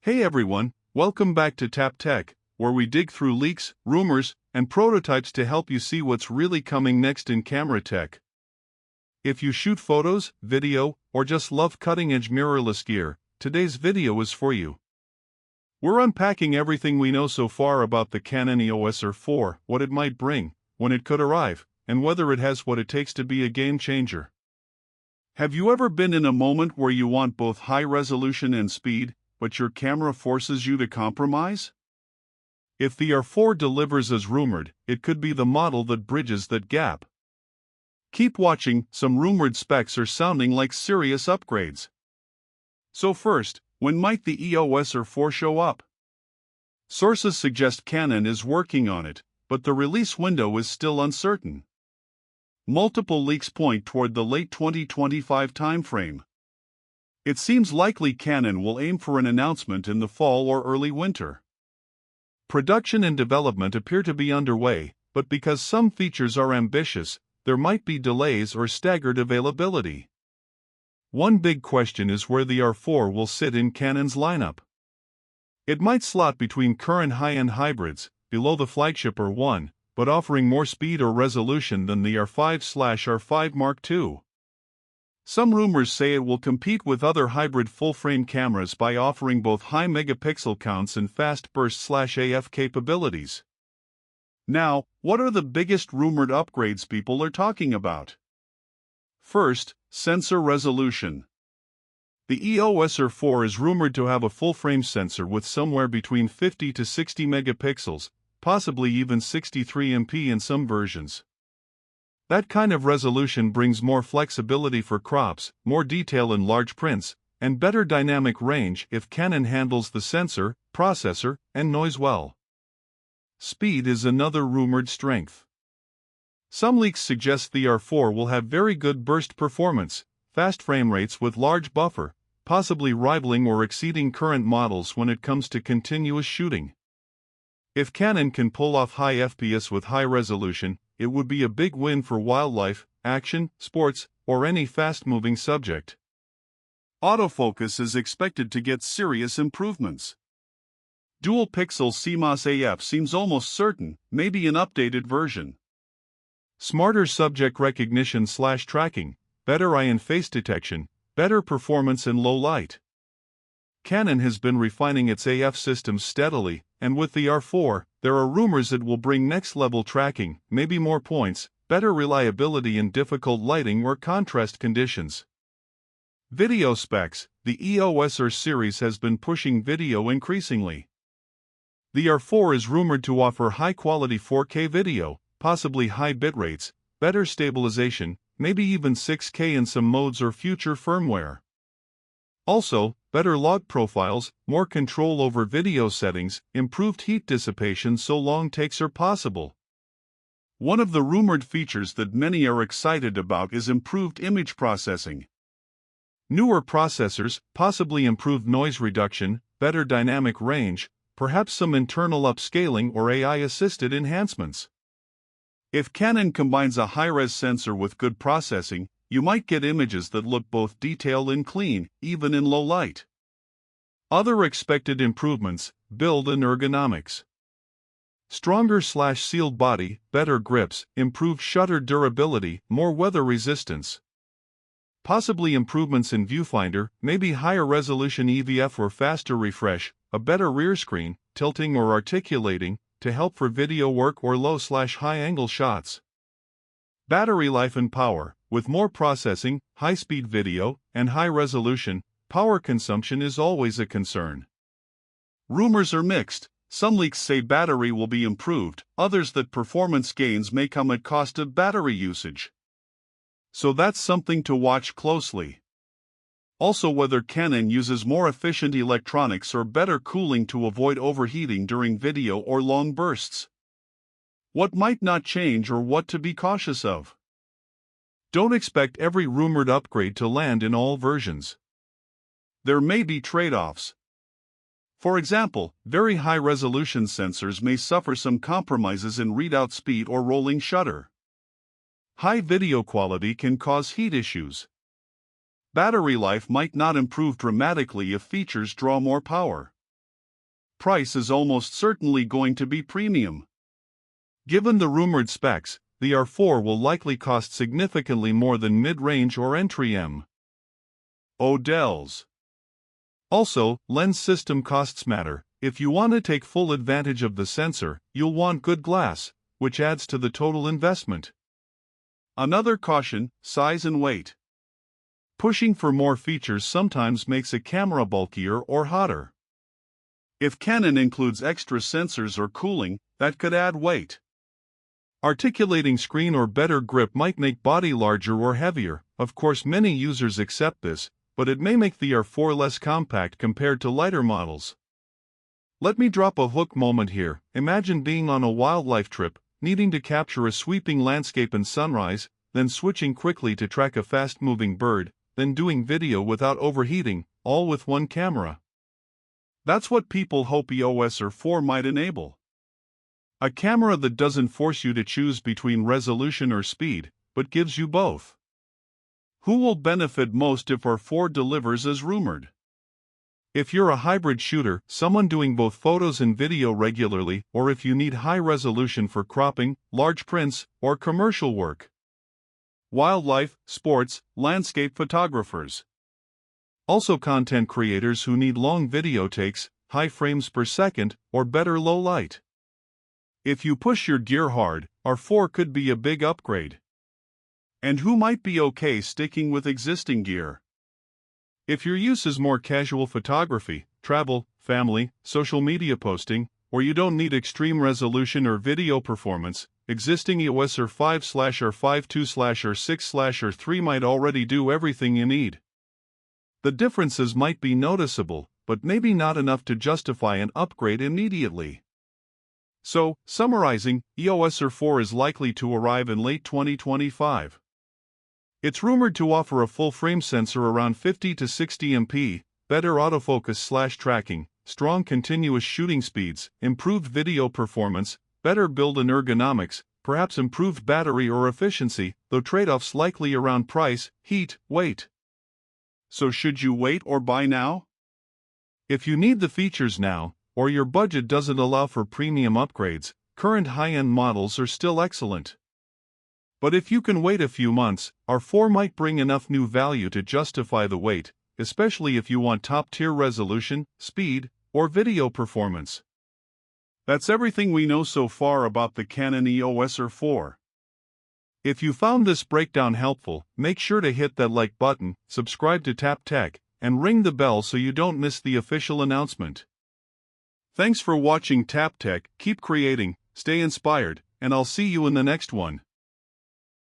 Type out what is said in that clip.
Hey everyone, welcome back to Tap Tech, where we dig through leaks, rumors, and prototypes to help you see what's really coming next in camera tech. If you shoot photos, video, or just love cutting-edge mirrorless gear, today's video is for you. We're unpacking everything we know so far about the Canon EOS R4, what it might bring, when it could arrive, and whether it has what it takes to be a game changer. Have you ever been in a moment where you want both high resolution and speed, but your camera forces you to compromise? If the R4 delivers as rumored, it could be the model that bridges that gap. Keep watching, some rumored specs are sounding like serious upgrades. So first, when might the EOS R4 show up? Sources suggest Canon is working on it, but the release window is still uncertain. Multiple leaks point toward the late 2025 timeframe. It seems likely Canon will aim for an announcement in the fall or early winter. Production and development appear to be underway, but because some features are ambitious, there might be delays or staggered availability. One big question is where the R4 will sit in Canon's lineup. It might slot between current high-end hybrids, below the flagship R1, but offering more speed or resolution than the R5/R5 Mark II. Some rumors say it will compete with other hybrid full-frame cameras by offering both high megapixel counts and fast burst/AF capabilities. Now, what are the biggest rumored upgrades people are talking about? First, sensor resolution. The EOS R4 is rumored to have a full-frame sensor with somewhere between 50 to 60 megapixels, possibly even 63 MP in some versions. That kind of resolution brings more flexibility for crops, more detail in large prints, and better dynamic range if Canon handles the sensor, processor, and noise well. Speed is another rumored strength. Some leaks suggest the R4 will have very good burst performance, fast frame rates with large buffer, possibly rivaling or exceeding current models when it comes to continuous shooting. If Canon can pull off high FPS with high resolution, it would be a big win for wildlife, action, sports, or any fast-moving subject. Autofocus is expected to get serious improvements. Dual-pixel CMOS AF seems almost certain, maybe an updated version. Smarter subject recognition/tracking, better eye and face detection, better performance in low light. Canon has been refining its AF systems steadily, and with the R4, there are rumors it will bring next-level tracking, maybe more points, better reliability in difficult lighting or contrast conditions. Video specs. The EOS R series has been pushing video increasingly. The R4 is rumored to offer high-quality 4K video, possibly high bitrates, better stabilization, maybe even 6K in some modes or future firmware. Also, better log profiles, more control over video settings, improved heat dissipation so long takes are possible. One of the rumored features that many are excited about is improved image processing. Newer processors, possibly improved noise reduction, better dynamic range, perhaps some internal upscaling or AI-assisted enhancements. If Canon combines a high-res sensor with good processing, you might get images that look both detailed and clean, even in low light. Other expected improvements: build and ergonomics. Stronger/sealed body, better grips, improved shutter durability, more weather resistance. Possibly improvements in viewfinder, maybe higher resolution EVF or faster refresh, a better rear screen, tilting or articulating, to help for video work or low/high angle shots. Battery life and power. With more processing, high-speed video, and high resolution, power consumption is always a concern. Rumors are mixed. Some leaks say battery will be improved, others that performance gains may come at cost of battery usage. So that's something to watch closely. Also, whether Canon uses more efficient electronics or better cooling to avoid overheating during video or long bursts. What might not change or what to be cautious of. Don't expect every rumored upgrade to land in all versions. There may be trade-offs. For example, very high-resolution sensors may suffer some compromises in readout speed or rolling shutter. High video quality can cause heat issues. Battery life might not improve dramatically if features draw more power. price is almost certainly going to be premium. Given the rumored specs, the R4 will likely cost significantly more than mid-range or entry-M models. Also, lens system costs matter. If you want to take full advantage of the sensor, you'll want good glass, which adds to the total investment. Another caution: size and weight. Pushing for more features sometimes makes a camera bulkier or hotter. If Canon includes extra sensors or cooling, that could add weight. Articulating screen or better grip might make body larger or heavier. Of course, many users accept this, but it may make the R4 less compact compared to lighter models. Let me drop a hook moment here. Imagine being on a wildlife trip, needing to capture a sweeping landscape and sunrise, then switching quickly to track a fast-moving bird, then doing video without overheating, all with one camera. That's what people hope EOS R4 might enable. A camera that doesn't force you to choose between resolution or speed, but gives you both. Who will benefit most if R4 delivers as rumored? If you're a hybrid shooter, someone doing both photos and video regularly, or if you need high resolution for cropping, large prints, or commercial work. Wildlife, sports, landscape photographers. Also content creators who need long video takes, high frames per second, or better low light. If you push your gear hard, R4 could be a big upgrade. And who might be okay sticking with existing gear? If your use is more casual photography, travel, family, social media posting, or you don't need extreme resolution or video performance, existing EOS R5/R5II/R6/R3 might already do everything you need. The differences might be noticeable, but maybe not enough to justify an upgrade immediately. So, summarizing, EOS R4 is likely to arrive in late 2025. It's rumored to offer a full-frame sensor around 50 to 60 MP, better autofocus/tracking, strong continuous shooting speeds, improved video performance, better build and ergonomics, perhaps improved battery or efficiency, though trade-offs likely around price, heat, weight. So should you wait or buy now? If you need the features now, or your budget doesn't allow for premium upgrades, current high-end models are still excellent. But if you can wait a few months, R4 might bring enough new value to justify the wait, especially if you want top-tier resolution, speed, or video performance. That's everything we know so far about the Canon EOS R4. If you found this breakdown helpful, make sure to hit that like button, subscribe to Tap Tech, and ring the bell so you don't miss the official announcement. Thanks for watching Tap Tech. Keep creating, stay inspired, and I'll see you in the next one.